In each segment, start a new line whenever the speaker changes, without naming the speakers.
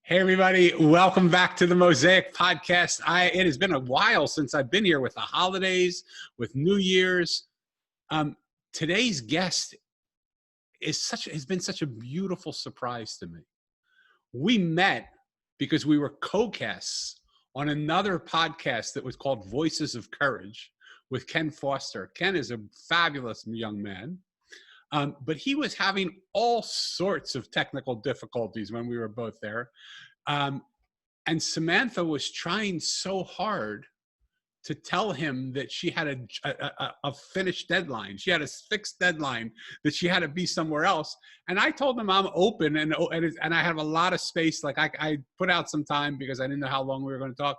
Hey everybody, welcome back to the Mosaic Podcast. It has been a while since I've been here with the holidays, with New Year's. Today's guest has been such a beautiful surprise to me. We met because we were co-casts on another podcast that was called Voices of Courage with Ken Foster. Ken is a fabulous young man. But he was having all sorts of technical difficulties when we were both there. And Samantha was trying so hard to tell him that she had a finished deadline. She had a fixed deadline, that she had to be somewhere else. And I told him I'm open and I have a lot of space. Like I put out some time because I didn't know how long we were going to talk.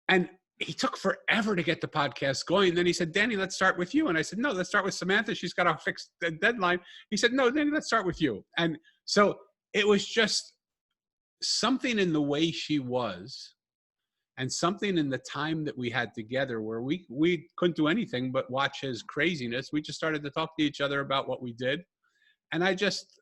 And he took forever to get the podcast going. Then he said, Danny, let's start with you. And I said, no, let's start with Samantha. She's got a fixed deadline. He said, no, Danny, let's start with you. And so it was just something in the way she was and something in the time that we had together where we couldn't do anything but watch his craziness. We just started to talk to each other about what we did. And I just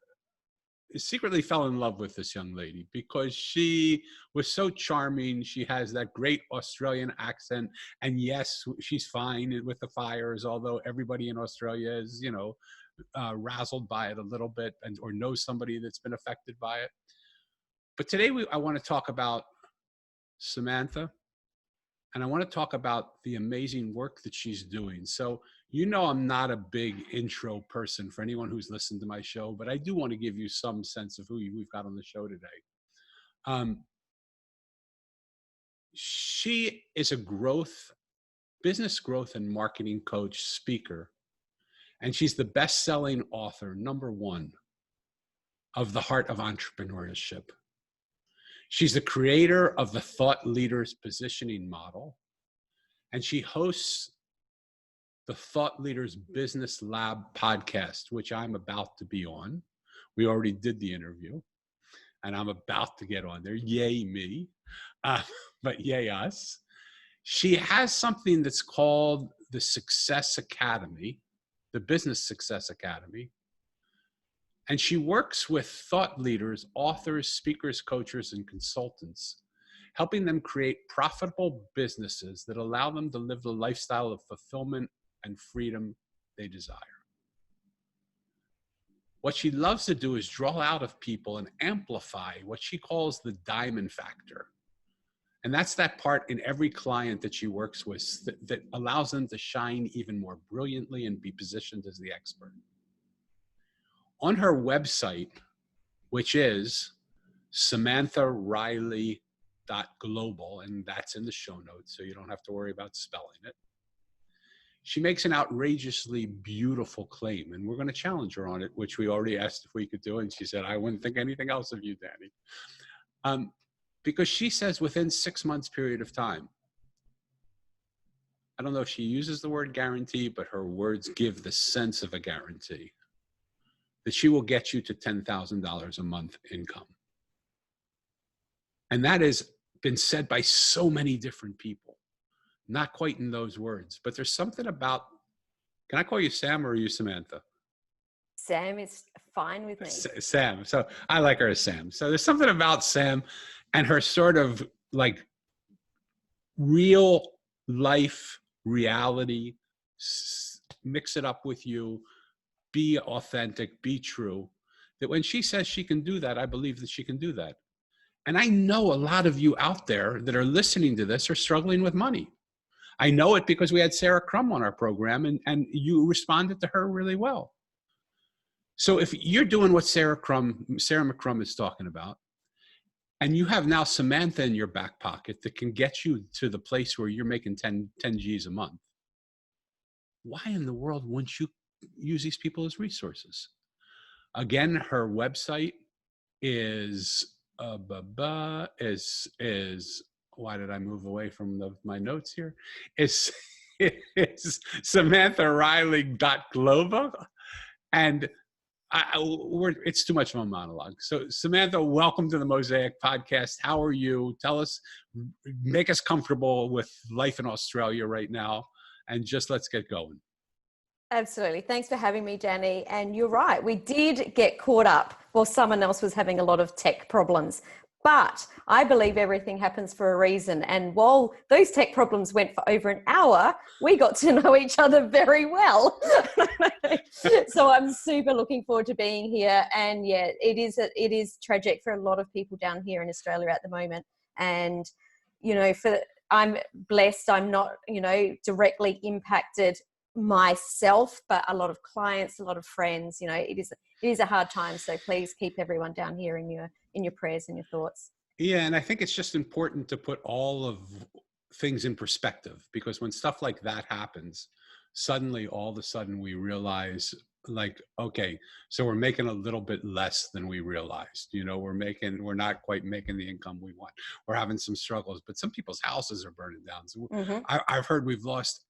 secretly fell in love with this young lady because she was so charming. She has that great Australian accent. And yes, she's fine with the fires, although everybody in Australia is, razzled by it a little bit or knows somebody that's been affected by it. But today I want to talk about Samantha, and I want to talk about the amazing work that she's doing. So, I'm not a big intro person for anyone who's listened to my show, but I do want to give you some sense of who we've got on the show today. She is a business growth and marketing coach, speaker, and she's the best-selling author, #1, of The Heart of Entrepreneurship. She's the creator of the Thought Leaders Positioning Model, and she hosts the Thought Leaders Business Lab podcast, which I'm about to be on. We already did the interview, and I'm about to get on there. Yay me, but yay us. She has something that's called the Success Academy, the Business Success Academy. And she works with thought leaders, authors, speakers, coaches, and consultants, helping them create profitable businesses that allow them to live the lifestyle of fulfillment and freedom they desire. What she loves to do is draw out of people and amplify what she calls the diamond factor. And that's that part in every client that she works with that allows them to shine even more brilliantly and be positioned as the expert. On her website, which is SamanthaRiley.global, and that's in the show notes, so you don't have to worry about spelling it. She makes an outrageously beautiful claim, and we're going to challenge her on it, which we already asked if we could do, and she said, I wouldn't think anything else of you, Danny. Because she says within 6 months period of time, I don't know if she uses the word guarantee, but her words give the sense of a guarantee, that she will get you to $10,000 a month income. And that has been said by so many different people, not quite in those words, but there's something about, can I call you Sam or are you Samantha?
Sam is fine with me.
Sam. So I like her as Sam. So there's something about Sam and her sort of like real life reality, mix it up with you, be authentic, be true, that when she says she can do that, I believe that she can do that. And I know a lot of you out there that are listening to this are struggling with money. I know it because we had Sarah Crum on our program and you responded to her really well. So if you're doing what Sarah McCrum is talking about, and you have now Samantha in your back pocket that can get you to the place where you're making 10 G's a month, why in the world wouldn't you use these people as resources? Again, her website is why did I move away from my notes here? It's SamanthaRiley.global, and it's too much of a monologue. So Samantha, welcome to the Mosaic Podcast. How are you? Tell us, make us comfortable with life in Australia right now, and just let's get going.
Absolutely. Thanks for having me, Danny. And you're right. We did get caught up while someone else was having a lot of tech problems. But I believe everything happens for a reason. And while those tech problems went for over an hour, we got to know each other very well. So I'm super looking forward to being here. And yeah, it is tragic for a lot of people down here in Australia at the moment. And, I'm blessed. I'm not, directly impacted myself, but a lot of clients, a lot of friends. It is a hard time. So please keep everyone down here in your prayers and your thoughts.
Yeah, and I think it's just important to put all of things in perspective, because when stuff like that happens, suddenly all of a sudden we realize, like, okay, so we're making a little bit less than we realized. We're not quite making the income we want. We're having some struggles, but some people's houses are burning down. So I've heard we've lost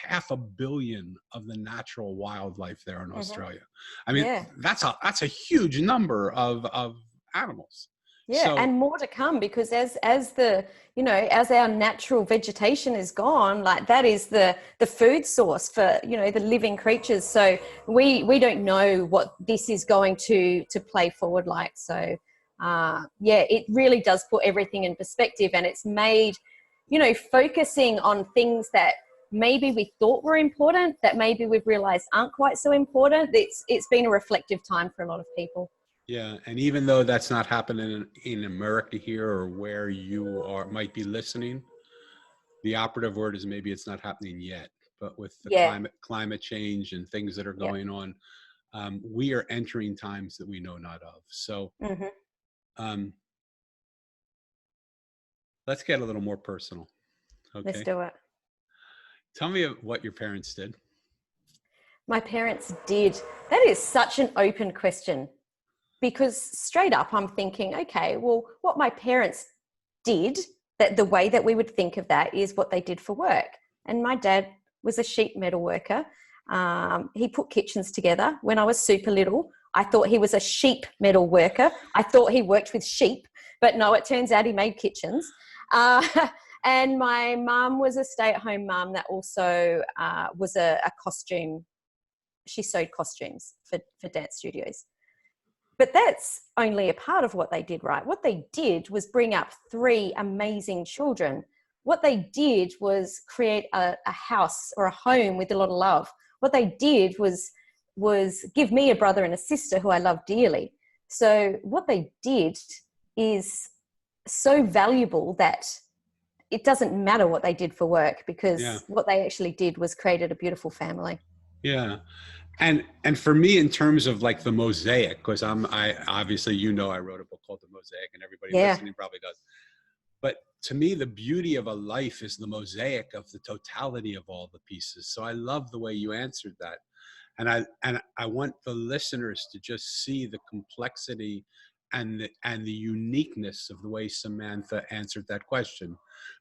$500 million of the natural wildlife there in Australia. I mean, that's a huge number of animals.
Yeah, and more to come, because as our natural vegetation is gone, like that is the food source for the living creatures. So we don't know what this is going to play forward like. So it really does put everything in perspective, and it's made focusing on things that maybe we thought were important, that maybe we've realized aren't quite so important. It's been a reflective time for a lot of people.
Yeah, and even though that's not happening in America here, or where you might be listening, the operative word is maybe it's not happening yet. But with the climate change and things that are going on, we are entering times that we know not of. So let's get a little more personal. Okay,
let's do it.
Tell me what your parents did.
My parents did. That is such an open question. Because straight up, I'm thinking, okay, well, what my parents did, that the way that we would think of that is what they did for work. And my dad was a sheet metal worker. He put kitchens together. When I was super little, I thought he was a sheep metal worker. I thought he worked with sheep, but no, it turns out he made kitchens. And my mum was a stay-at-home mum that also was a costume. She sewed costumes for dance studios. But that's only a part of what they did, right? What they did was bring up 3 amazing children. What they did was create a house or a home with a lot of love. What they did was give me a brother and a sister who I love dearly. So what they did is so valuable that it doesn't matter what they did for work, because what they actually did was created a beautiful family.
Yeah. And for me, in terms of like the mosaic, because I obviously, I wrote a book called The Mosaic, and everybody listening probably does. But to me, the beauty of a life is the mosaic of the totality of all the pieces. So I love the way you answered that. And I want the listeners to just see the complexity and the uniqueness of the way Samantha answered that question,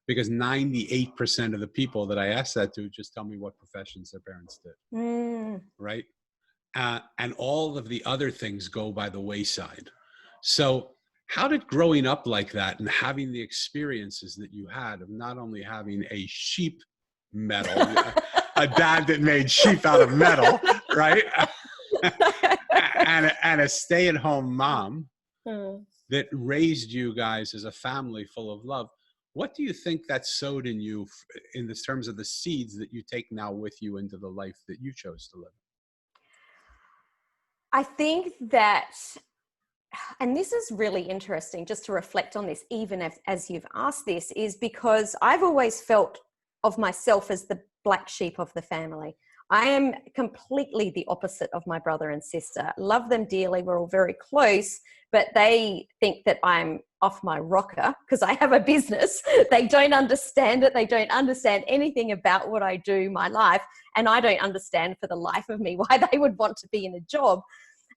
because 98% of the people that I asked that to just tell me what professions their parents did, right? And all of the other things go by the wayside. So how did growing up like that and having the experiences that you had of not only having a sheep metal, a dad that made sheep out of metal, right? and a stay-at-home mom that raised you guys as a family full of love. What do you think that sowed in you in the terms of the seeds that you take now with you into the life that you chose to live?
I think that, and this is really interesting just to reflect on this, even as you've asked this, is because I've always felt of myself as the black sheep of the family. I am completely the opposite of my brother and sister. Love them dearly. We're all very close, but they think that I'm off my rocker because I have a business. They don't understand it. They don't understand anything about what I do, my life. And I don't understand for the life of me why they would want to be in a job.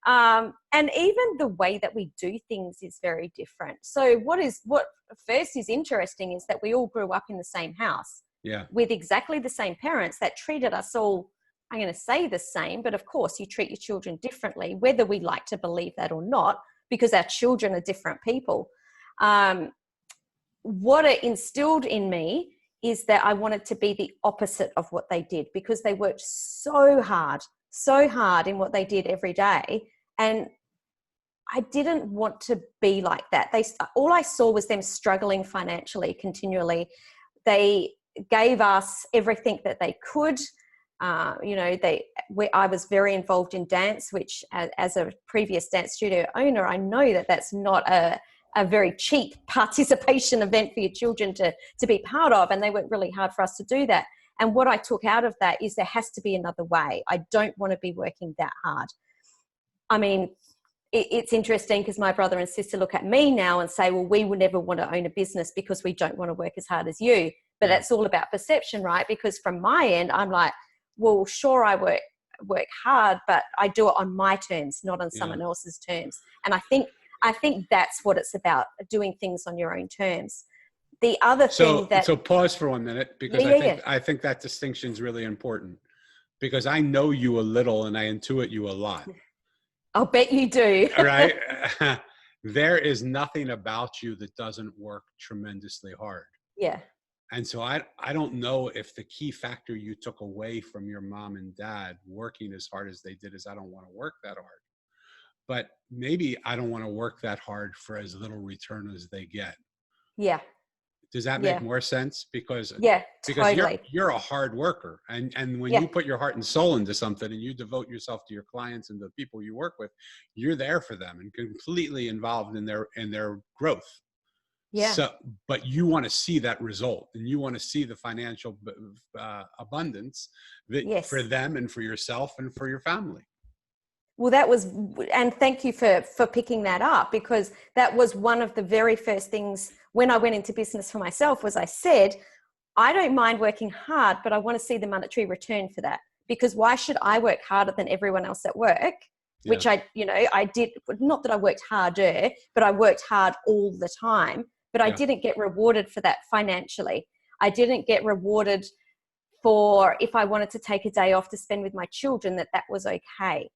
And even the way that we do things is very different. So what first is interesting is that we all grew up in the same house with exactly the same parents that treated us all, I'm going to say the same, but of course you treat your children differently, whether we like to believe that or not, because our children are different people. What it instilled in me is that I wanted to be the opposite of what they did, because they worked so hard in what they did every day. And I didn't want to be like that. All I saw was them struggling financially continually. They gave us everything that they could. I was very involved in dance, which as a previous dance studio owner, I know that that's not a very cheap participation event for your children to be part of. And they worked really hard for us to do that. And what I took out of that is there has to be another way. I don't want to be working that hard. I mean, it's interesting because my brother and sister look at me now and say, well, we would never want to own a business because we don't want to work as hard as you. But that's all about perception, right? Because from my end, I'm like, well, sure, I work hard, but I do it on my terms, not on someone else's terms. And I think that's what it's about, doing things on your own terms. The other thing that...
So pause for 1 minute, because I think that distinction is really important, because I know you a little and I intuit you a lot.
I'll bet you do.
Right? There is nothing about you that doesn't work tremendously hard.
Yeah.
And so I don't know if the key factor you took away from your mom and dad working as hard as they did is I don't want to work that hard. But maybe I don't want to work that hard for as little return as they get.
Yeah.
Does that make more sense? Because
totally.
you're a hard worker. And when you put your heart and soul into something and you devote yourself to your clients and the people you work with, you're there for them and completely involved in their growth.
Yeah.
So, but you want to see that result, and you want to see the financial abundance that for them and for yourself and for your family.
Well, and thank you for picking that up, because that was one of the very first things when I went into business for myself. Was I said, I don't mind working hard, but I want to see the monetary return for that. Because why should I work harder than everyone else at work? Which I did, not that I worked harder, but I worked hard all the time. But I didn't get rewarded for that financially. I didn't get rewarded for, if I wanted to take a day off to spend with my children, that was okay.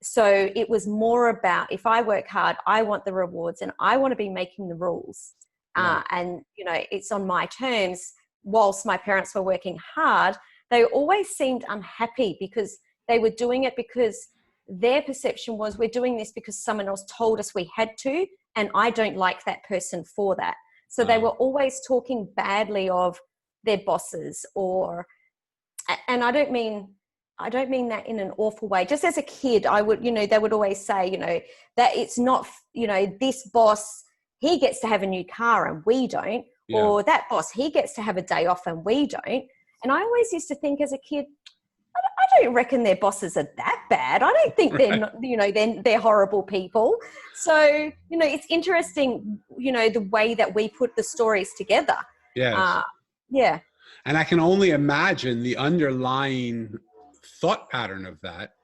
So it was more about, if I work hard, I want the rewards and I want to be making the rules. And, it's on my terms. Whilst my parents were working hard, they always seemed unhappy because they were doing it because their perception was, we're doing this because someone else told us we had to, and I don't like that person for that. So they were always talking badly of their bosses, and I don't mean that in an awful way. Just as a kid, I would, they would always say, that it's not, this boss, he gets to have a new car and we don't, or that boss, he gets to have a day off and we don't. And I always used to think as a kid, I don't reckon their bosses are that bad. I don't think they're not, they're horrible people. So, it's interesting, the way that we put the stories together.
Yes.
Yeah.
And I can only imagine the underlying thought pattern of that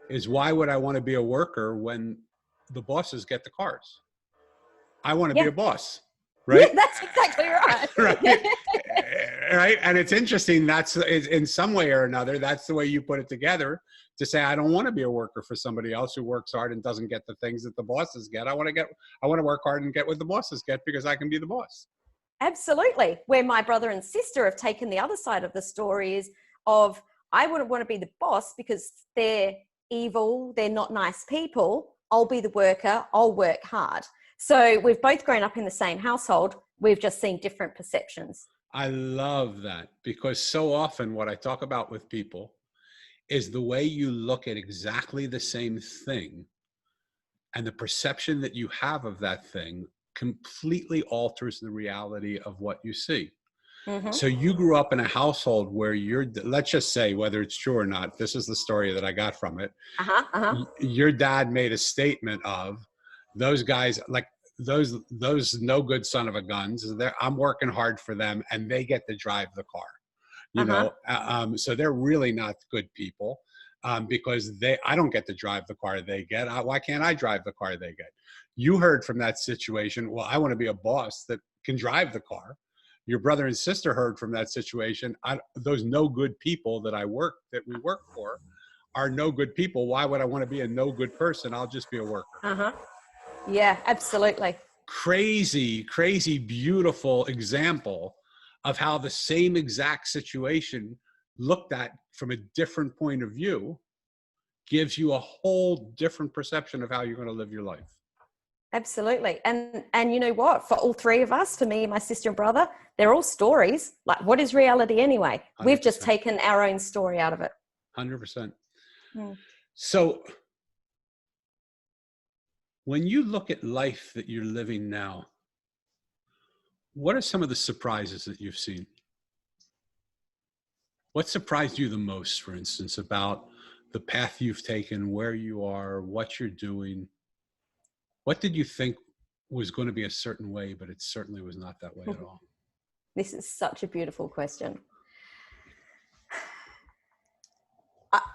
is, why would I want to be a worker when the bosses get the cars? I want to be a boss. Right?
Yeah, that's exactly right.
Right. Right. And it's interesting. That's in some way or another, that's the way you put it together, to say, I don't want to be a worker for somebody else who works hard and doesn't get the things that the bosses get. I want to work hard and get what the bosses get, because I can be the boss.
Absolutely. Where my brother and sister have taken the other side of the story is of, I wouldn't want to be the boss because they're evil. They're not nice people. I'll be the worker. I'll work hard. So we've both grown up in the same household. We've just seen different perceptions.
I love that, because so often what I talk about with people is the way you look at exactly the same thing and the perception that you have of that thing completely alters the reality of what you see. Mm-hmm. So you grew up in a household where let's just say, whether it's true or not, this is the story that I got from it. Your dad made a statement of, those guys, like those no good son of a guns, I'm working hard for them and they get to drive the car, so they're really not good people, because I don't get to drive the car they get. Why can't I drive the car they get? You heard from that situation, well, I want to be a boss that can drive the car. Your brother and sister heard from that situation, those no good people that we work for are no good people. Why would I want to be a no good person? I'll just be a worker.
Yeah, absolutely.
Crazy, beautiful example of how the same exact situation looked at from a different point of view gives you a whole different perception of how you're going to live your life.
Absolutely. And you know what? For all three of us, for me, my sister and brother, they're all stories. Like, what is reality anyway?
100%.
We've just taken our own story out of it.
100%.
Mm.
So when you look at life that you're living now, what are some of the surprises that you've seen? What surprised you the most, for instance, about the path you've taken, where you are, what you're doing? What did you think was going to be a certain way, but it certainly was not that way at all?
This is such a beautiful question.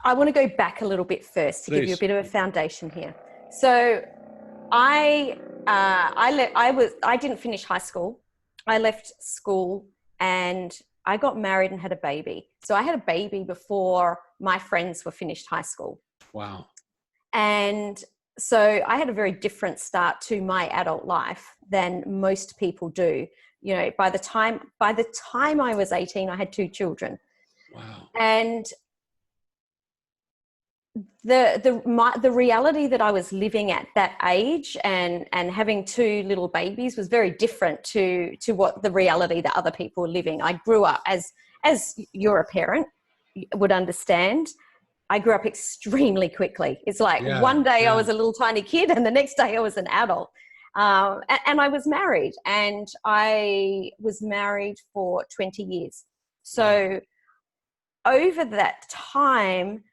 I want to go back a little bit first to give you a bit of a foundation here. So I didn't finish high school. I left school and I got married and had a baby. So I had a baby before my friends were finished high school.
Wow.
And so I had a very different start to my adult life than most people do. You know, by the time I was 18, I had 2 children.
Wow.
And the reality that I was living at that age and having 2 little babies was very different to what the reality that other people were living. I grew up, as you're a parent would understand, I grew up extremely quickly. It's like one day I was a little tiny kid and the next day I was an adult. And I was married, and I was married for 20 years. So over that time,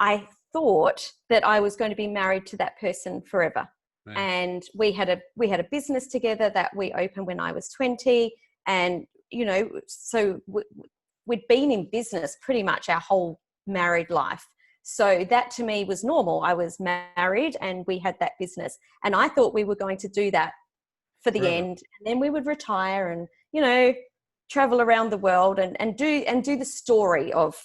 I thought that I was going to be married to that person forever. Right. And we had a business together that we opened when I was 20. And, you know, so we'd been in business pretty much our whole married life. So that to me was normal. I was married and we had that business. And I thought we were going to do that for the end. And then we would retire and, you know, travel around the world and do the story of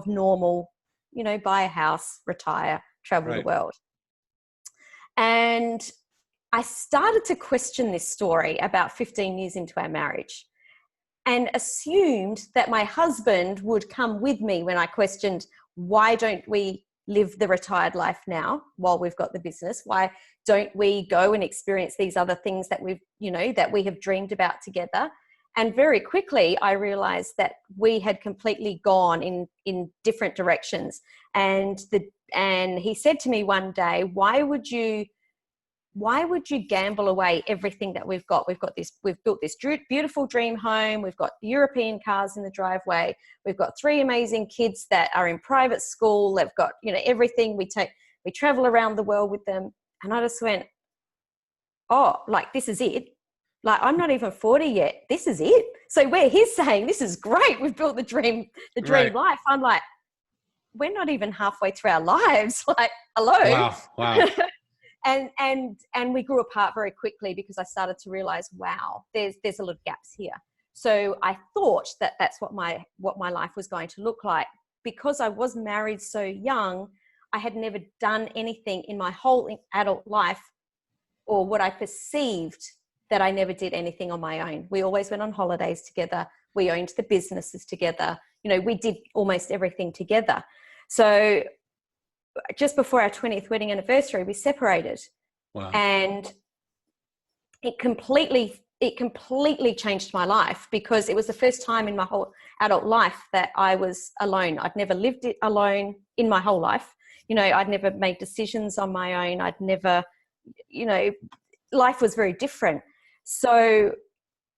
normal, you know, buy a house, retire, travel the world. And I started to question this story about 15 years into our marriage and assumed that my husband would come with me when I questioned, why don't we live the retired life now while we've got the business? Why don't we go and experience these other things that that we have dreamed about together? And very quickly, I realized that we had completely gone in different directions. And he said to me one day, why would you gamble away everything that we've got? We've built this beautiful dream home. We've got European cars in the driveway. We've got 3 amazing kids that are in private school. They've got, you know, everything. We travel around the world with them. And I just went, oh, like, this is it. Like, I'm not even 40 yet. This is it. So where he's saying, this is great, we've built the dream life. I'm like, we're not even halfway through our lives. Like, hello.
Wow.
And we grew apart very quickly because I started to realize, wow, there's a lot of gaps here. So I thought that that's what my life was going to look like. Because I was married so young, I had never done anything in my whole adult life, or what I perceived that I never did anything on my own. We always went on holidays together. We owned the businesses together. You know, we did almost everything together. So just before our 20th wedding anniversary, we separated. Wow. And it completely changed my life, because it was the first time in my whole adult life that I was alone. I'd never lived it alone in my whole life. You know, I'd never made decisions on my own. I'd never, you know, life was very different. So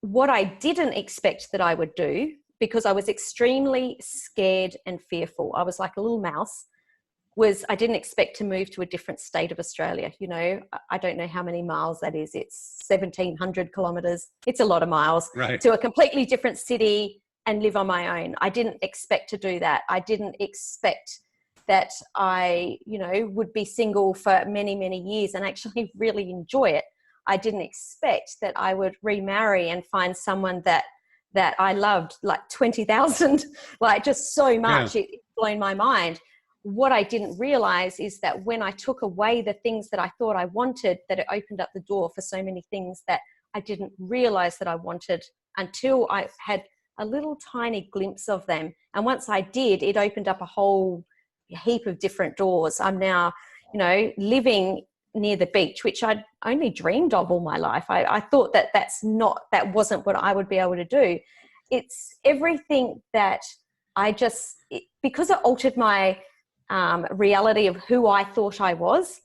what I didn't expect that I would do, because I was extremely scared and fearful, I was like a little mouse, was I didn't expect to move to a different state of Australia. You know, I don't know how many miles that is. It's 1,700 kilometers. It's a lot of miles. Right. To a completely different city and live on my own. I didn't expect to do that. I didn't expect that I, you know, would be single for many, many years and actually really enjoy it. I didn't expect that I would remarry and find someone that I loved like 20,000, like just so much. Yeah. It's blown my mind. What I didn't realize is that when I took away the things that I thought I wanted, that it opened up the door for so many things that I didn't realize that I wanted until I had a little tiny glimpse of them. And once I did, it opened up a whole heap of different doors. I'm now, living near the beach, which I'd only dreamed of all my life. I thought that wasn't what I would be able to do. It's everything that because it altered my reality of who I thought I was.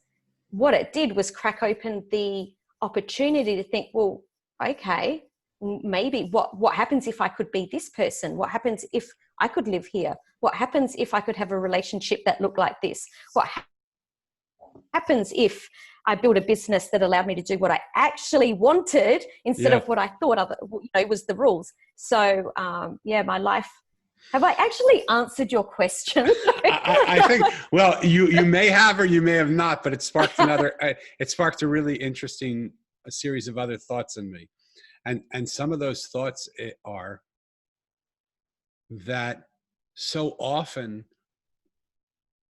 What it did was crack open the opportunity to think, well, okay, maybe what happens if I could be this person? What happens if I could live here? What happens if I could have a relationship that looked like this? What happens if I built a business that allowed me to do what I actually wanted instead of what I thought was the rules? So my life. Have I actually answered your question?
I think, well, you may have or you may have not, but it sparked a really interesting series of other thoughts in me. And some of those thoughts are that so often,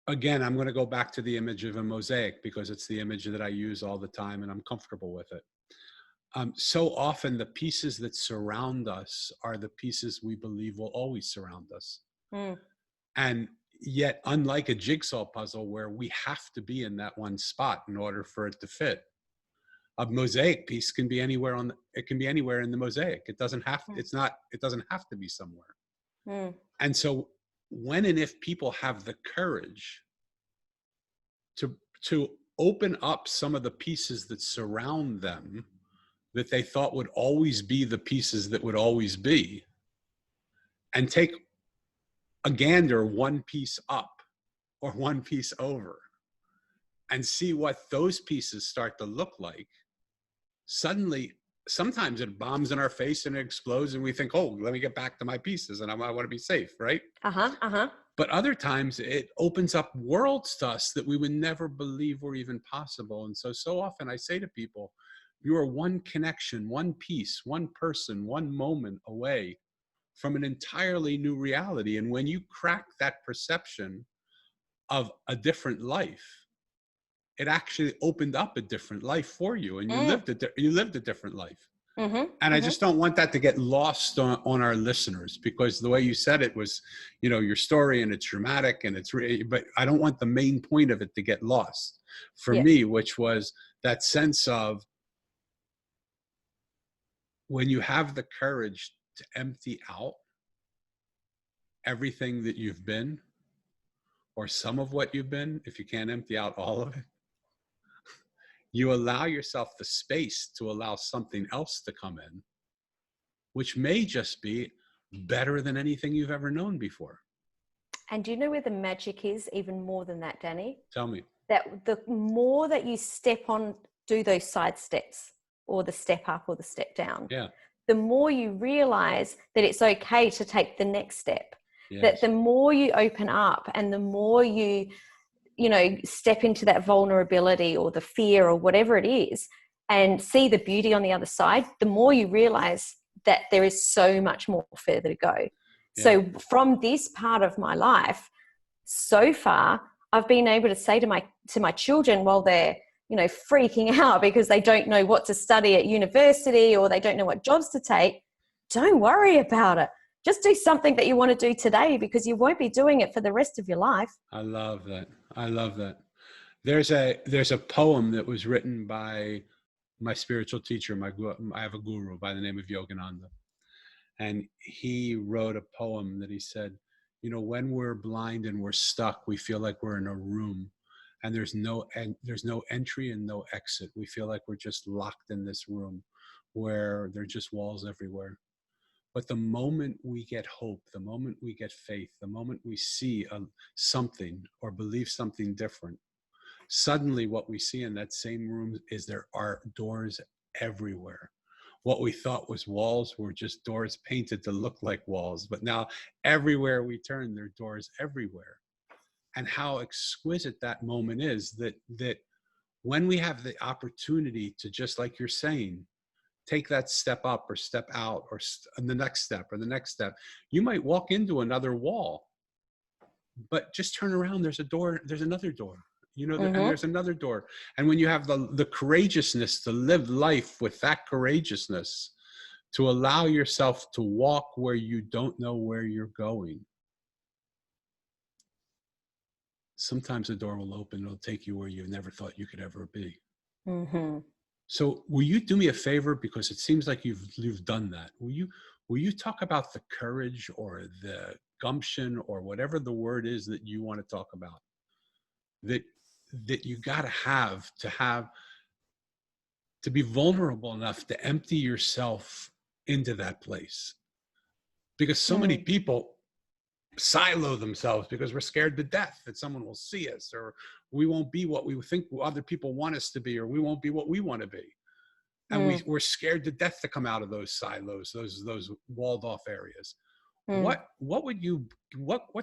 again, I'm going to go back to the image of a mosaic because it's the image that I use all the time and I'm comfortable with it. So often the pieces that surround us are the pieces we believe will always surround us. Mm. And yet, unlike a jigsaw puzzle where we have to be in that one spot in order for it to fit, a mosaic piece can be anywhere it can be anywhere in the mosaic. It doesn't have to be somewhere. Mm. And so when and if people have the courage to open up some of the pieces that surround them that they thought would always be the pieces that would always be, and take a gander one piece up or one piece over and see what those pieces start to look like, suddenly, sometimes it bombs in our face and it explodes and we think, oh, let me get back to my pieces and I want to be safe, right? But other times it opens up worlds to us that we would never believe were even possible. And so often I say to people, you are one connection, one piece, one person, one moment away from an entirely new reality. And when you crack that perception of a different life, it actually opened up a different life for you, and you lived a different life. And I just don't want that to get lost on our listeners, because the way you said it was, your story, and it's dramatic and but I don't want the main point of it to get lost for me, which was that sense of when you have the courage to empty out everything that you've been, or some of what you've been, if you can't empty out all of it, you allow yourself the space to allow something else to come in, which may just be better than anything you've ever known before.
And do you know where the magic is even more than that, Danny?
Tell me.
That the more that you do those side steps, or the step up or the step down, the more you realize that it's okay to take the next step. Yes. That the more you open up and the more you step into that vulnerability or the fear or whatever it is and see the beauty on the other side, the more you realize that there is so much more further to go. Yeah. So from this part of my life, so far, I've been able to say to my children while they're, freaking out because they don't know what to study at university or they don't know what jobs to take, don't worry about it. Just do something that you want to do today, because you won't be doing it for the rest of your life.
I love that. There's a poem that was written by my spiritual teacher. I have a guru by the name of Yogananda. And he wrote a poem that he said, when we're blind and we're stuck, we feel like we're in a room and there's no entry and no exit. We feel like we're just locked in this room where there are just walls everywhere. But the moment we get hope, the moment we get faith, the moment we see something or believe something different, suddenly what we see in that same room is there are doors everywhere. What we thought was walls were just doors painted to look like walls. But now everywhere we turn, there are doors everywhere. And how exquisite that moment is, that when we have the opportunity to, just like you're saying, take that step up or step out or the next step or the next step, you might walk into another wall, but just turn around. There's a door. There's another door, and there's another door. And when you have the courageousness to live life with that courageousness, to allow yourself to walk where you don't know where you're going. Sometimes the door will open, it'll take you where you never thought you could ever be.
Mm-hmm.
So will you do me a favor, because it seems like you've done that. Will you talk about the courage or the gumption or whatever the word is that you want to talk about, that you got to be vulnerable enough to empty yourself into that place? Because so many people silo themselves because we're scared to death that someone will see us, or we won't be what we think other people want us to be, or we won't be what we want to be. And we're scared to death to come out of those silos, those walled off areas. What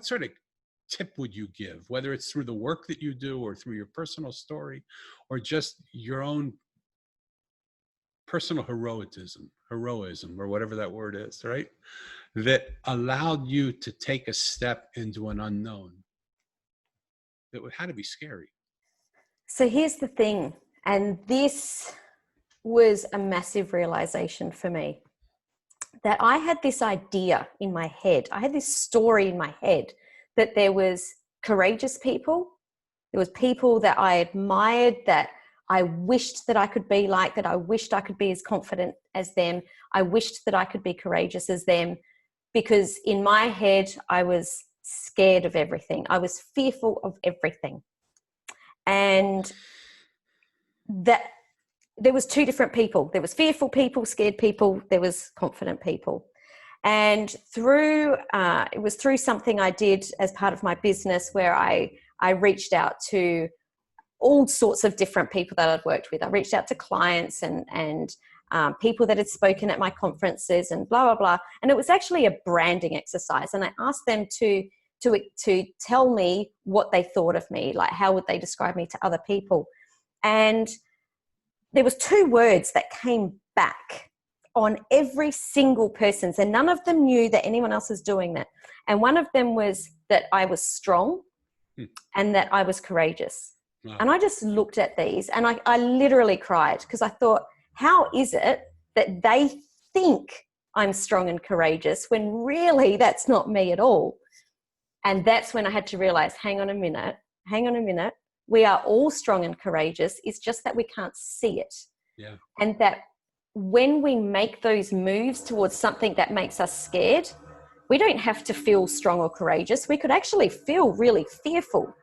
sort of tip would you give, whether it's through the work that you do or through your personal story or just your own personal heroism, or whatever that word is, right? That allowed you to take a step into an unknown that had to be scary.
So here's the thing, and this was a massive realization for me, that I had this idea in my head. I had this story in my head that there was courageous people. There was people that I admired, that I wished that I could be like, that I wished I could be as confident as them. I wished that I could be courageous as them, because in my head, I was scared of everything. I was fearful of everything. And that there was two different people. There was fearful people, scared people. There was confident people. And it was through something I did as part of my business, where I reached out to all sorts of different people that I'd worked with. I reached out to clients and people that had spoken at my conferences and blah, blah, blah. And it was actually a branding exercise. And I asked them to tell me what they thought of me, like how would they describe me to other people. And there was two words that came back on every single person's, and none of them knew that anyone else was doing that. And one of them was that I was strong and that I was courageous. Wow. And I just looked at these and I literally cried, because I thought, how is it that they think I'm strong and courageous when really that's not me at all? And that's when I had to realize, hang on a minute. We are all strong and courageous. It's just that we can't see it.
Yeah.
And that when we make those moves towards something that makes us scared, we don't have to feel strong or courageous. We could actually feel really fearful,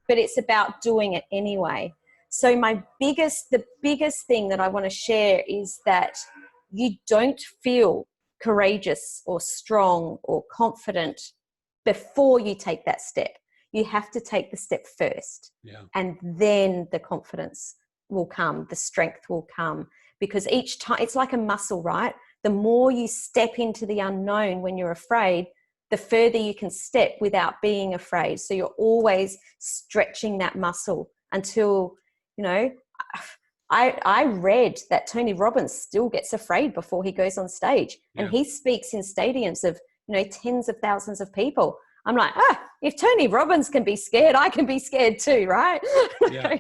but it's about doing it anyway. So the biggest thing that I want to share is that you don't feel courageous or strong or confident before you take that step. You have to take the step first.
Yeah.
And then the confidence will come, the strength will come, because each time it's like a muscle, right? The more you step into the unknown when you're afraid, the further you can step without being afraid. So you're always stretching that muscle until, I read that Tony Robbins still gets afraid before he goes on stage. Yeah. And he speaks in stadiums of, tens of thousands of people. I'm like, if Tony Robbins can be scared, I can be scared too, right?
Yeah.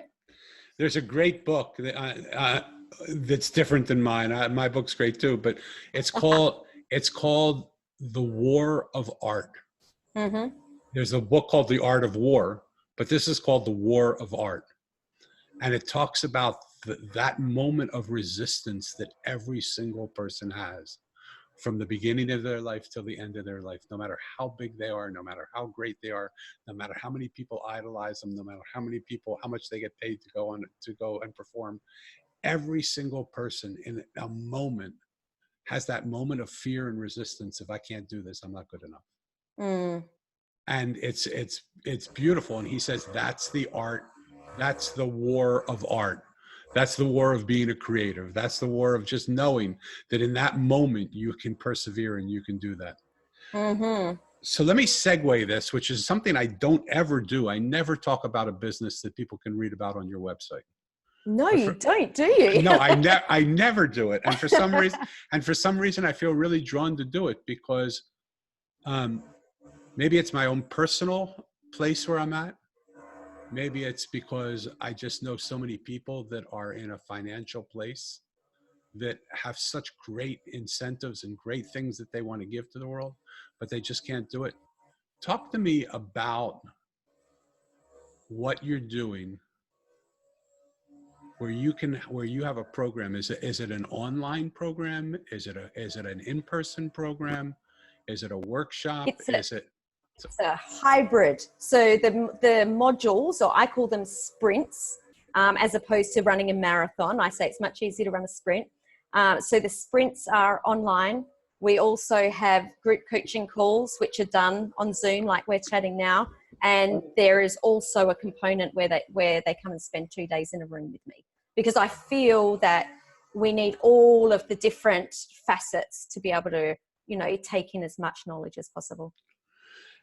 There's a great book that's different than mine. My book's great too, but it's called The War of Art.
Mm-hmm.
There's a book called The Art of War, but this is called The War of Art. And it talks about that moment of resistance that every single person has, from the beginning of their life till the end of their life, no matter how big they are, no matter how great they are, no matter how many people idolize them, no matter how much they get paid to go and perform. Every single person in a moment has that moment of fear and resistance. If I can't do this, I'm not good enough.
Mm.
And it's beautiful. And he says, that's the art. That's the war of art. That's the war of being a creator. That's the war of just knowing that in that moment you can persevere and you can do that.
Mm-hmm.
So let me segue this, which is something I don't ever do. I never talk about a business that people can read about on your website.
No, you don't, do you?
No, I never do it. And for some reason, I feel really drawn to do it because maybe it's my own personal place where I'm at. Maybe it's because I just know so many people that are in a financial place that have such great incentives and great things that they want to give to the world, but they just can't do it. Talk to me about what you're doing where you have a program. Is it an online program? Is it an in-person program? Is it a workshop?
It's a hybrid. So the modules, or I call them sprints, as opposed to running a marathon. I say it's much easier to run a sprint. So the sprints are online. We also have group coaching calls, which are done on Zoom, like we're chatting now. And there is also a component where they come and spend 2 days in a room with me, because I feel that we need all of the different facets to be able to, take in as much knowledge as possible.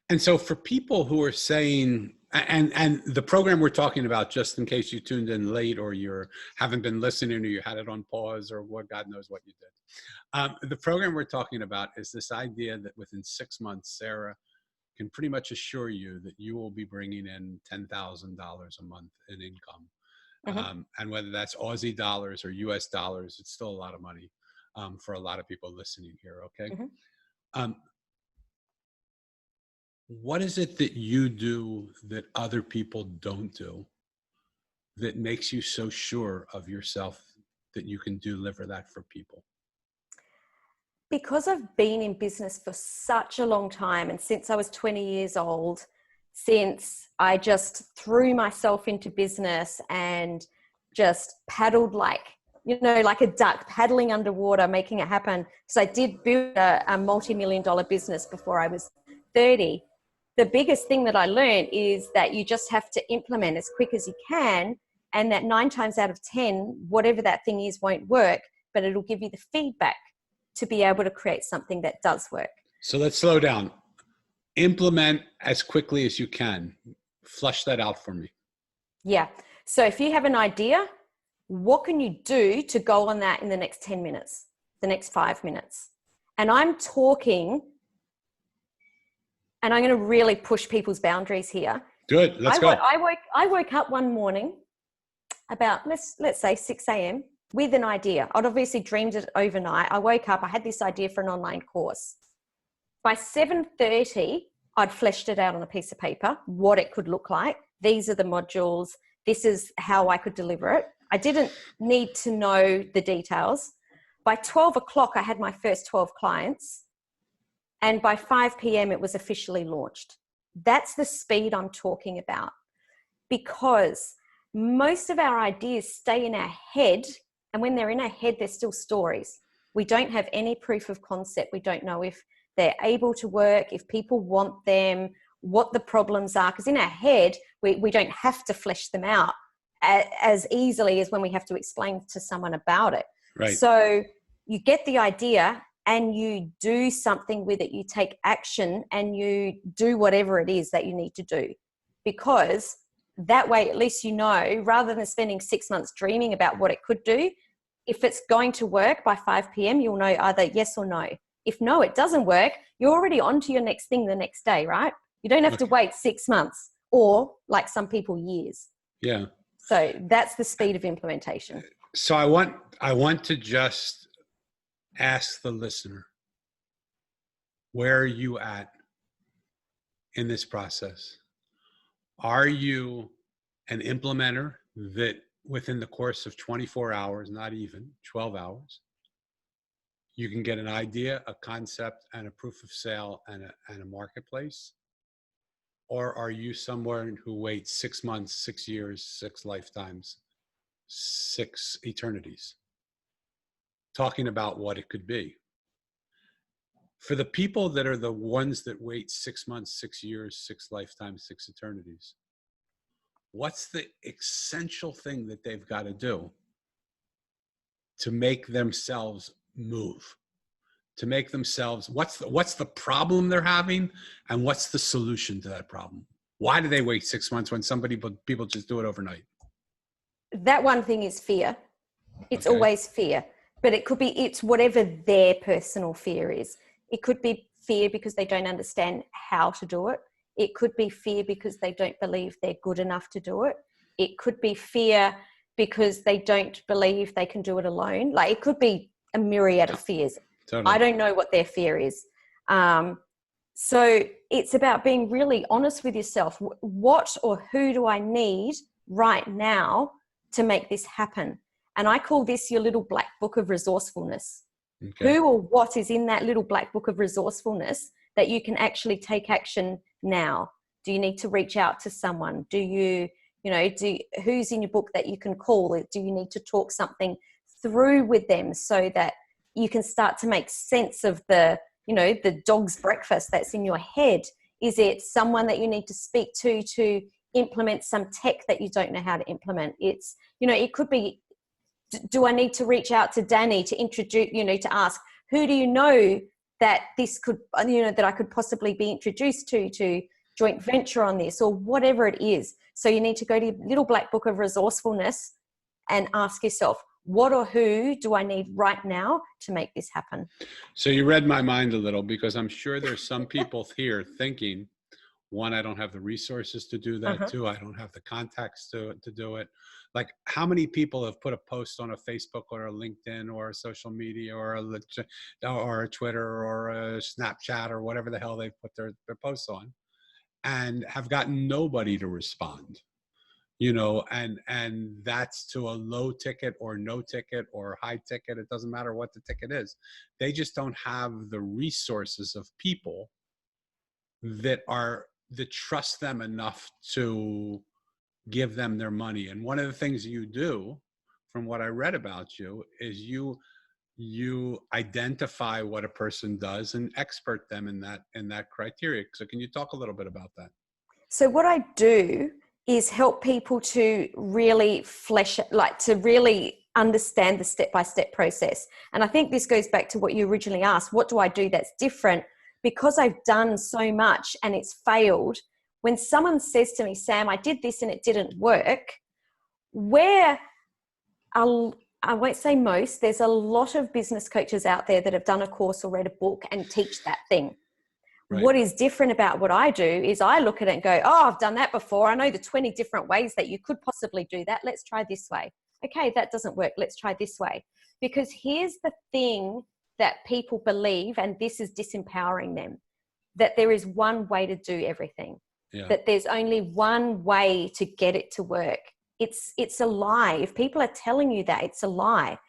And so for people who are saying, and the program we're talking about, just in case you tuned in late or haven't been listening or you had it on pause or what, God knows what you did. The program we're talking about is this idea that within 6 months, Sarah can pretty much assure you that you will be bringing in $10,000 a month in income. Mm-hmm. And whether that's Aussie dollars or US dollars, it's still a lot of money for a lot of people listening here. Okay. Mm-hmm. What is it that you do that other people don't do that makes you so sure of yourself that you can deliver that for people?
Because I've been in business for such a long time, and since I was 20 years old, since I just threw myself into business and just paddled like a duck, paddling underwater, making it happen. So I did build a multi-million-dollar business before I was 30. The biggest thing that I learned is that you just have to implement as quick as you can, and that 9 times out of 10, whatever that thing is won't work, but it'll give you the feedback to be able to create something that does work.
So let's slow down. Implement as quickly as you can. Flush that out for me.
Yeah. So if you have an idea, what can you do to go on that in the next 10 minutes, the next 5 minutes? And I'm talking, and I'm going to really push people's boundaries here.
Good. Let's go.
I woke up one morning about, let's say 6 a.m. with an idea. I'd obviously dreamed it overnight. I woke up, I had this idea for an online course. By 7:30, I'd fleshed it out on a piece of paper, what it could look like. These are the modules. This is how I could deliver it. I didn't need to know the details. By 12 o'clock, I had my first 12 clients. And by 5 p.m., it was officially launched. That's the speed I'm talking about, because most of our ideas stay in our head. And when they're in our head, they're still stories. We don't have any proof of concept. We don't know if they're able to work, if people want them, what the problems are. Because in our head, we don't have to flesh them out as easily as when we have to explain to someone about it.
Right.
So you get the idea and you do something with it. You take action and you do whatever it is that you need to do. Because that way, at least rather than spending 6 months dreaming about what it could do, if it's going to work by 5 p.m., you'll know either yes or no. If no, it doesn't work, you're already on to your next thing the next day, right? You don't have to wait 6 months or, like some people, years.
Yeah.
So that's the speed of implementation.
So I want to just ask the listener, where are you at in this process? Are you an implementer that within the course of 24 hours, not even 12 hours, you can get an idea, a concept, and a proof of sale and a marketplace? Or are you someone who waits 6 months, 6 years, 6 lifetimes, 6 eternities, talking about what it could be? For the people that are the ones that wait 6 months, 6 years, 6 lifetimes, 6 eternities, what's the essential thing that they've got to do to make themselves move? To make themselves, what's the problem they're having, and what's the solution to that problem? Why do they wait 6 months when people just do it overnight?
That one thing is fear. It's always fear, but it's whatever their personal fear is. It could be fear because they don't understand how to do it. It could be fear because they don't believe they're good enough to do it. It could be fear because they don't believe they can do it alone. Like, it could be a myriad of fears.
Totally.
I don't know what their fear is. So it's about being really honest with yourself. What or who do I need right now to make this happen? And I call this your little black book of resourcefulness.
Okay.
Who or what is in that little black book of resourcefulness that you can actually take action now? Do you need to reach out to someone? Who's in your book that you can call? Do you need to talk something through with them so that you can start to make sense of the dog's breakfast that's in your head? Is it someone that you need to speak to implement some tech that you don't know how to implement? It's, it could be, do I need to reach out to Danny to introduce, to ask, who do you know that this could, that I could possibly be introduced to joint venture on this, or whatever it is. So you need to go to your little black book of resourcefulness and ask yourself, what or who do I need right now to make this happen?
So you read my mind a little, because I'm sure there's some people here thinking, one, I don't have the resources to do that. Two, I don't have the contacts to do it. Like, how many people have put a post on a Facebook or a LinkedIn or a social media or a Twitter or a Snapchat or whatever the hell they put their posts on, and have gotten nobody to respond? And that's to a low ticket or no ticket or high ticket. It doesn't matter what the ticket is. They just don't have the resources of people that trust them enough to give them their money. And one of the things you do, from what I read about you, is you identify what a person does and expert them in that criteria. So can you talk a little bit about that?
So what I do is help people to really to really understand the step-by-step process. And I think this goes back to what you originally asked. What do I do that's different? Because I've done so much and it's failed. When someone says to me, Sam, I did this and it didn't work, I won't say most, there's a lot of business coaches out there that have done a course or read a book and teach that thing. Right. What is different about what I do is I look at it and go, oh, I've done that before. I know the 20 different ways that you could possibly do that. Let's try this way. Okay, that doesn't work. Let's try this way. Because here's the thing that people believe, and this is disempowering them, that there is one way to do everything. Yeah. That there's only one way to get it to work. It's a lie. If people are telling you that, it's a lie.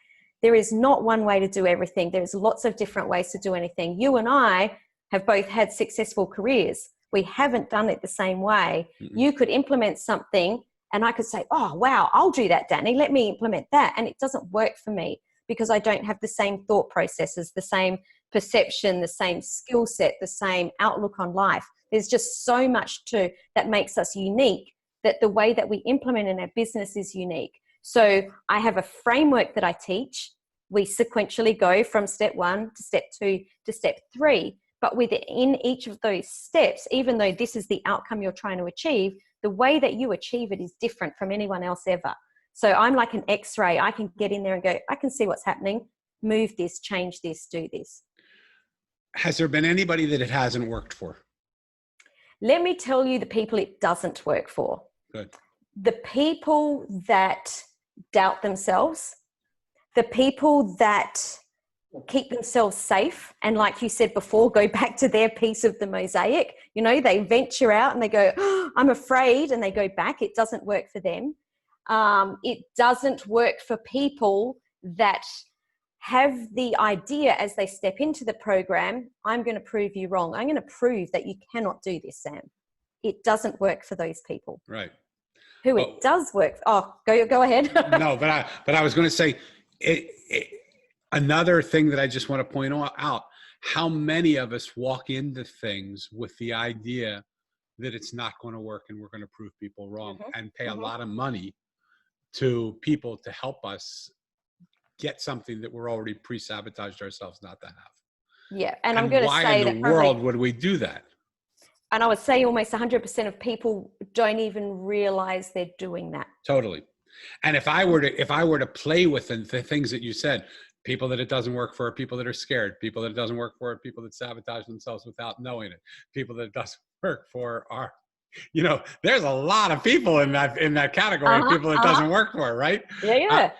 There is not one way to do everything. There's lots of different ways to do anything. You and I have both had successful careers. We haven't done it the same way. Mm-mm. You could implement something and I could say, oh, wow, I'll do that, Danny. Let me implement that. And it doesn't work for me because I don't have the same thought processes, the same perception, the same skill set, the same outlook on life. There's just so much that makes us unique, that the way that we implement in our business is unique. So I have a framework that I teach. We sequentially go from step 1 to step 2 to step 3. But within each of those steps, even though this is the outcome you're trying to achieve, the way that you achieve it is different from anyone else ever. So I'm like an X-ray. I can get in there and go, I can see what's happening, move this, change this, do this.
Has there been anybody that it hasn't worked for?
Let me tell you the people it doesn't work for.
Good.
The people that doubt themselves, the people that keep themselves safe, and like you said before, go back to their piece of the mosaic. They venture out and they go, oh, I'm afraid, and they go back. It doesn't work for them. It doesn't work for people that have the idea as they step into the program, I'm going to prove you wrong. I'm going to prove that you cannot do this, Sam. It doesn't work for those people.
Right.
It does work. Oh, go ahead.
No, but I was going to say, another thing that I just want to point out, how many of us walk into things with the idea that it's not going to work and we're going to prove people wrong, and pay a lot of money to people to help us get something that we're already pre-sabotaged ourselves not to have.
Yeah. And I'm going to say that
why in the world would we do that?
And I would say almost 100% of people don't even realize they're doing that.
Totally. And if I were to play with the things that you said, people that it doesn't work for, people that are scared, people that it doesn't work for, people that sabotage themselves without knowing it, people that it doesn't work for are, there's a lot of people in that category of people it doesn't work for, right?
Yeah.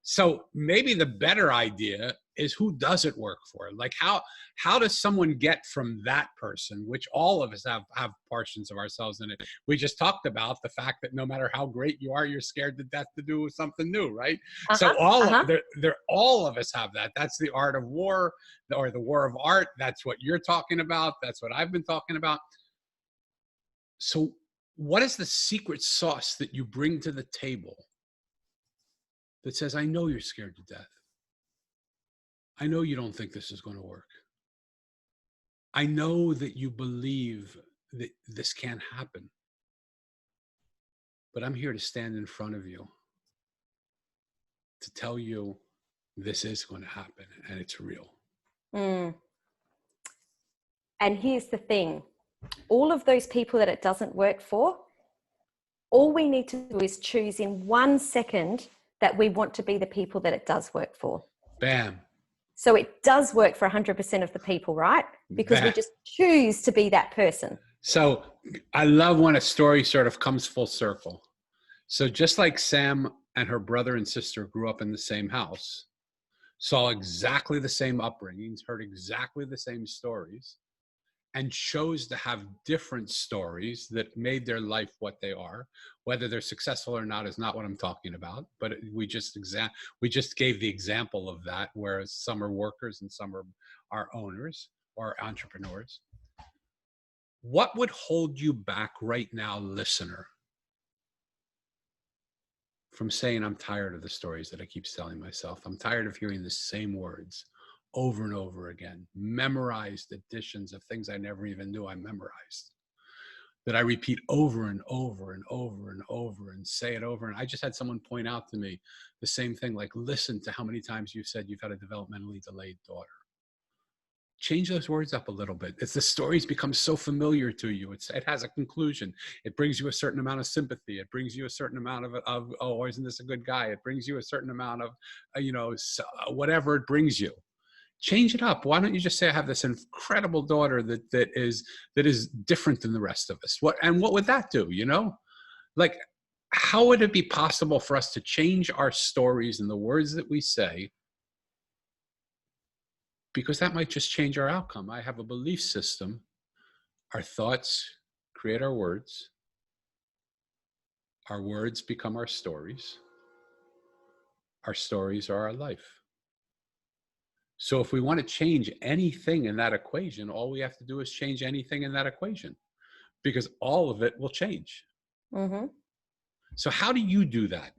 So maybe the better idea is who does it work for? Like how does someone get from that person, which all of us have portions of ourselves in it. We just talked about the fact that no matter how great you are, you're scared to death to do something new, right? So all of us have that. That's the art of war, or the war of art. That's what you're talking about. That's what I've been talking about. So what is the secret sauce that you bring to the table that says, I know you're scared to death. I know you don't think this is going to work. I know that you believe that this can't happen. But I'm here to stand in front of you to tell you this is going to happen and it's real.
And here's the thing. All of those people that it doesn't work for, all we need to do is choose in 1 second that we want to be the people that it does work for.
Bam.
So it does work for 100% of the people, right? Because we just choose to be that person.
So I love when a story sort of comes full circle. So just like Sam and her brother and sister grew up in the same house, saw exactly the same upbringings, heard exactly the same stories, and chose to have different stories that made their life what they are. Whether they're successful or not is not what I'm talking about, but we just gave the example of that, whereas some are workers and some are owners or entrepreneurs. What would hold you back right now, listener, from saying, I'm tired of the stories that I keep telling myself. I'm tired of hearing the same words over and over again, memorized editions of things I never even knew I memorized, that I repeat over and over and over and over and say it over. And I just had someone point out to me the same thing, like, listen to how many times you've said you've had a developmentally delayed daughter. Change those words up a little bit. It's the stories become so familiar to you. It has a conclusion. It brings you a certain amount of sympathy. It brings you a certain amount of oh, isn't this a good guy? It brings you a certain amount of, whatever it brings you. Change it up. Why don't you just say, I have this incredible daughter that is different than the rest of us? What would that do? Like, how would it be possible for us to change our stories and the words that we say? Because that might just change our outcome. I have a belief system. Our thoughts create our words. Our words become our stories. Our stories are our life. So if we want to change anything in that equation, all we have to do is change anything in that equation, because all of it will change. Mm-hmm. So how do you do that?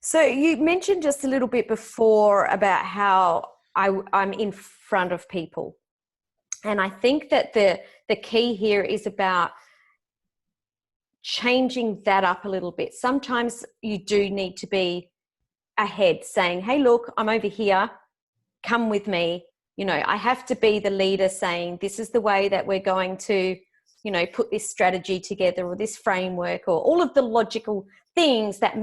So you mentioned just a little bit before about how I'm in front of people. And I think that the key here is about changing that up a little bit. Sometimes you do need to be ahead, saying, hey, look, I'm over here. Come with me. I have to be the leader, saying this is the way that we're going to, put this strategy together, or this framework, or all of the logical things that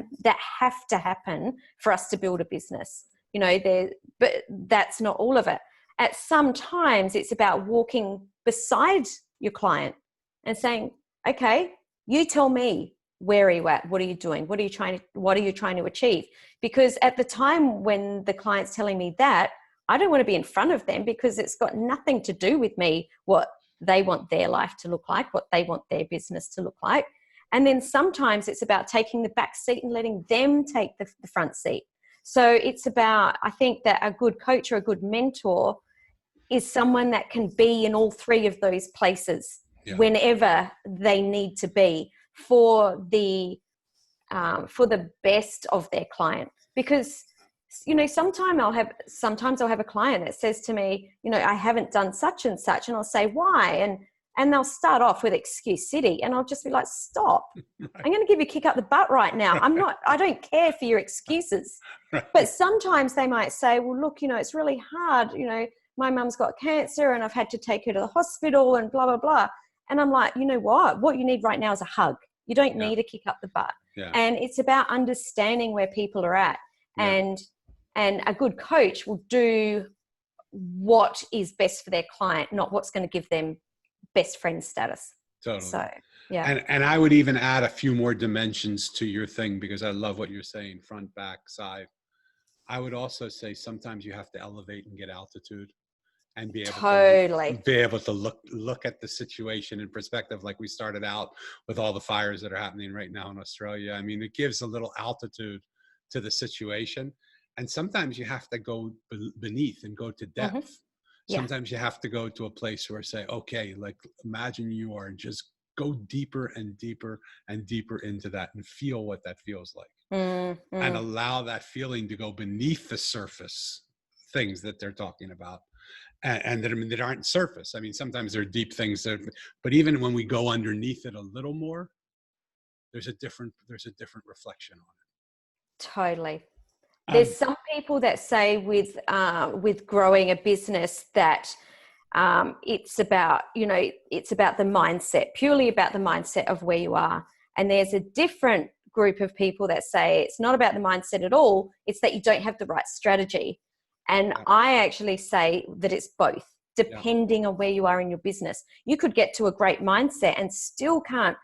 have to happen for us to build a business. But that's not all of it. At some times it's about walking beside your client and saying, okay, you tell me, where are you at? What are you doing? What are you trying to achieve? Because at the time when the client's telling me that, I don't want to be in front of them, because it's got nothing to do with me, what they want their life to look like, what they want their business to look like. And then sometimes it's about taking the back seat and letting them take the front seat. So it's about, I think that a good coach or a good mentor is someone that can be in all three of those places whenever they need to be for the best of their client. Because sometimes I'll have a client that says to me, I haven't done such and such, and I'll say, why? And they'll start off with excuse city, and I'll just be like, stop. Right. I'm going to give you a kick up the butt right now. I don't care for your excuses. Right. But sometimes they might say, well, look, it's really hard. My mum's got cancer and I've had to take her to the hospital and blah, blah, blah. And I'm like, you know what you need right now is a hug. You don't need a kick up the butt. Yeah. And it's about understanding where people are at. Yeah. And a good coach will do what is best for their client, not what's going to give them best friend status.
Totally.
So, yeah.
And I would even add a few more dimensions to your thing, because I love what you're saying, front, back, side. I would also say sometimes you have to elevate and get altitude and
Totally.
be able to look at the situation in perspective, like we started out with all the fires that are happening right now in Australia. I mean, it gives a little altitude to the situation. And sometimes you have to go beneath and go to depth.
Mm-hmm. Yeah.
Sometimes you have to go to a place where say, okay, like imagine you are, just go deeper and deeper and deeper into that and feel what that feels like. And allow that feeling to go beneath the surface things that they're talking about. And that, I mean, that aren't surface. I mean, sometimes there are deep things that, but even when we go underneath it a little more, there's a different reflection on it.
Totally. There's some people that say with growing a business that it's about, it's about the mindset, purely about the mindset of where you are. And there's a different group of people that say it's not about the mindset at all. It's that you don't have the right strategy. And I actually say that it's both, depending on where you are in your business. You could get to a great mindset and still can't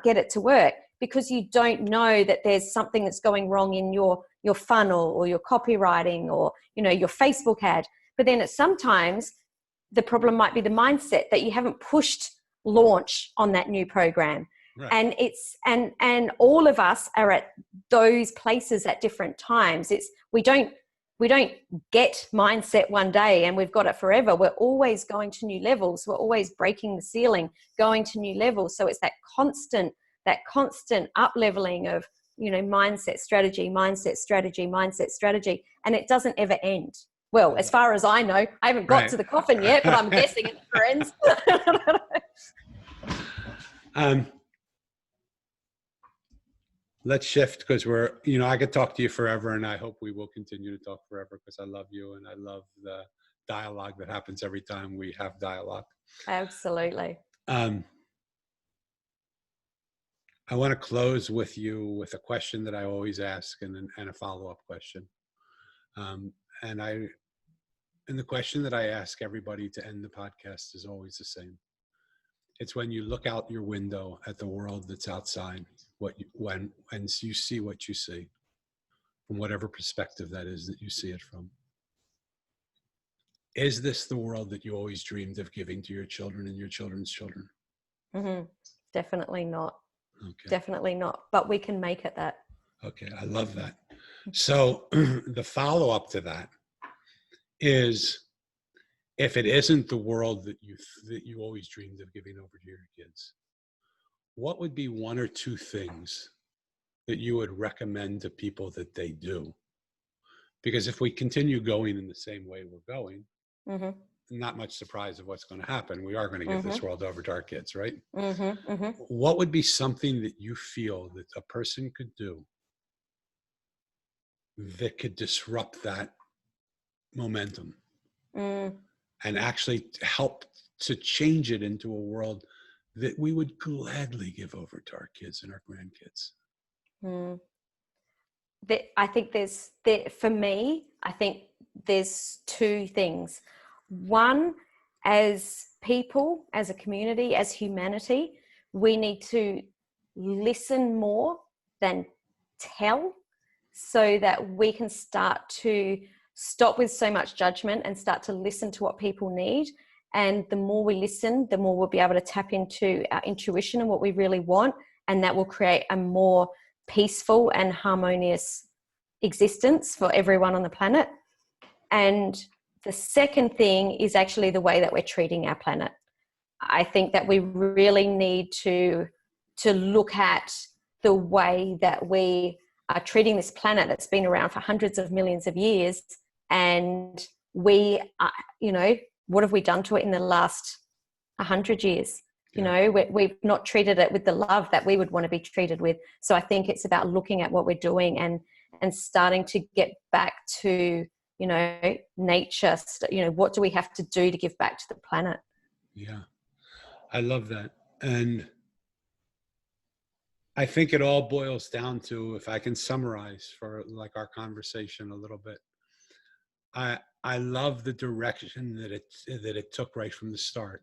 get it to work because you don't know that there's something that's going wrong in your funnel or your copywriting or, your Facebook ad. But then sometimes the problem might be the mindset that you haven't pushed launch on that new program. Right. And it's and all of us are at those places at different times. We don't get mindset one day and we've got it forever. We're always going to new levels. We're always breaking the ceiling, going to new levels. So it's that constant up leveling of, mindset strategy, and it doesn't ever end. Well, as far as I know, I haven't got to the coffin yet, but I'm guessing it never ends.
Let's shift because I could talk to you forever and I hope we will continue to talk forever because I love you and I love the dialogue that happens every time we have dialogue.
Absolutely.
I want to close with you with a question that I always ask and a follow-up question. And the question that I ask everybody to end the podcast is always the same. It's when you look out your window at the world that's outside, when you see what you see, from whatever perspective that is that you see it from. Is this the world that you always dreamed of giving to your children and your children's children?
Mm-hmm. Definitely not.
Okay.
Definitely not. But we can make it that.
Okay, I love that. So the follow-up to that is, if it isn't the world that you always dreamed of giving over to your kids, what would be one or two things that you would recommend to people that they do? Because if we continue going in the same way we're going, not much surprise of what's going to happen. We are going to give this world over to our kids, right? What would be something that you feel that a person could do that could disrupt that momentum and actually help to change it into a world that we would gladly give over to our kids and our grandkids?
I think for me, I think there's two things. One, as people, as a community, as humanity, we need to listen more than tell, so that we can start to stop with so much judgment and start to listen to what people need. And the more we listen, the more we'll be able to tap into our intuition and what we really want. And that will create a more peaceful and harmonious existence for everyone on the planet. And the second thing is actually the way that we're treating our planet. I think that we really need to look at the way that we are treating this planet that's been around for hundreds of millions of years. And we are, what have we done to it in the last 100 years? We've not treated it with the love that we would want to be treated with. So I think it's about looking at what we're doing and starting to get back to, nature. What do we have to do to give back to the planet?
Yeah, I love that. And I think it all boils down to, if I can summarize for like our conversation a little bit, I love the direction that it took right from the start,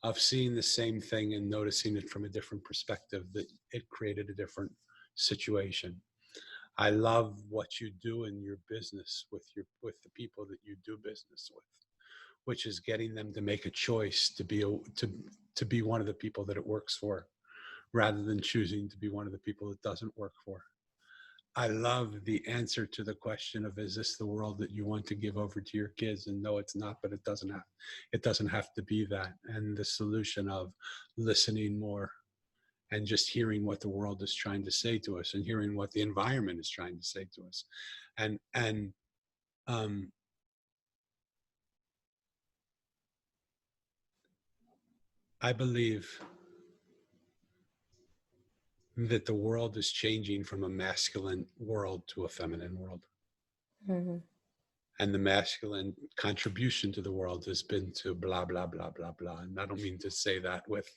of seeing the same thing and noticing it from a different perspective, that it created a different situation. I love what you do in your business with the people that you do business with, which is getting them to make a choice to be one of the people that it works for, rather than choosing to be one of the people it doesn't work for. I love the answer to the question of, is this the world that you want to give over to your kids? And no, it's not, but it doesn't have to be that. And the solution of listening more and just hearing what the world is trying to say to us and hearing what the environment is trying to say to us. And I believe that the world is changing from a masculine world to a feminine world.
Mm-hmm.
And the masculine contribution to the world has been to blah, blah, blah, blah, blah. And I don't mean to say that with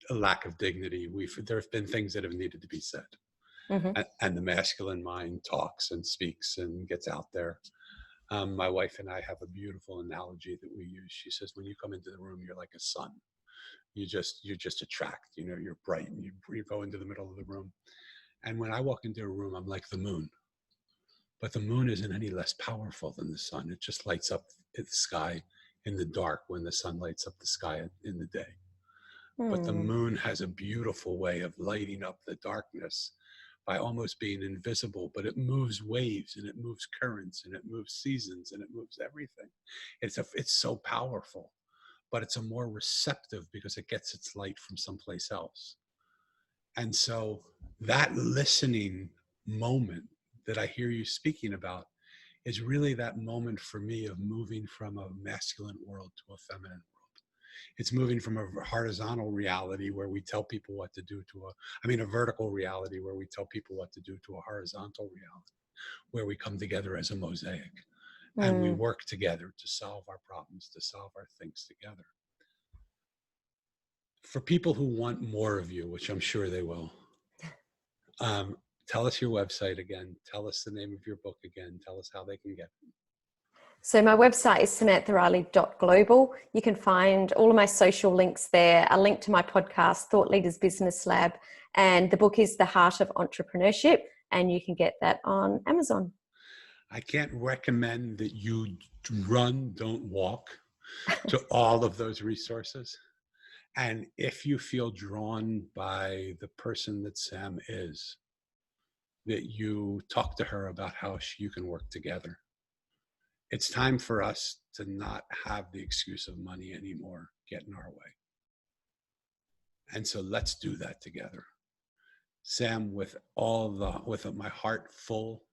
a lack of dignity. There have been things that have needed to be said.
Mm-hmm.
And the masculine mind talks and speaks and gets out there. My wife and I have a beautiful analogy that we use. She says, when you come into the room, you're like a sun. You just attract, you're bright, and you go into the middle of the room. And when I walk into a room, I'm like the moon. But the moon isn't any less powerful than the sun. It just lights up the sky in the dark when the sun lights up the sky in the day. But the moon has a beautiful way of lighting up the darkness by almost being invisible, but it moves waves and it moves currents and it moves seasons and it moves everything. It's so powerful, but it's a more receptive because it gets its light from someplace else. And so that listening moment that I hear you speaking about is really that moment for me of moving from a masculine world to a feminine world. It's moving from a horizontal reality where we tell people what to do a vertical reality where we tell people what to do, to a horizontal reality where we come together as a mosaic and we work together to solve our problems, to solve our things together. For people who want more of you, which I'm sure they will, tell us your website again. Tell us the name of your book again. Tell us how they can get it.
So my website is samanthariley.global. You can find all of my social links there, a link to my podcast, Thought Leaders Business Lab, and the book is The Heart of Entrepreneurship, and you can get that on Amazon.
I can't recommend that you run, don't walk to all of those resources. And if you feel drawn by the person that Sam is, that you talk to her about how you can work together. It's time for us to not have the excuse of money anymore get in our way. And so let's do that together. Sam, with my heart full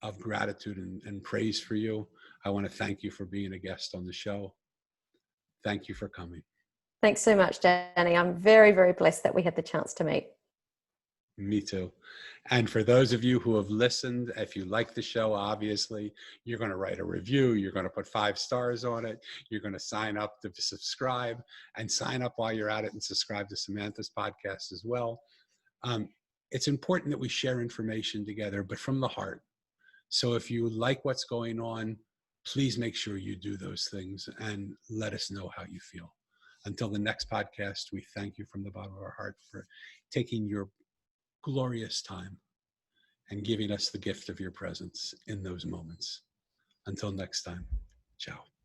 of gratitude and praise for you, I want to thank you for being a guest on the show. Thank you for coming.
Thanks so much, Danny. I'm very, very blessed that we had the chance to meet.
Me too. And for those of you who have listened, if you like the show, obviously, you're going to write a review. You're going to put 5 stars on it. You're going to sign up to subscribe, and sign up while you're at it and subscribe to Samantha's podcast as well. It's important that we share information together, but from the heart. So if you like what's going on, please make sure you do those things and let us know how you feel. Until the next podcast, we thank you from the bottom of our heart for taking your glorious time and giving us the gift of your presence in those moments. Until next time, ciao.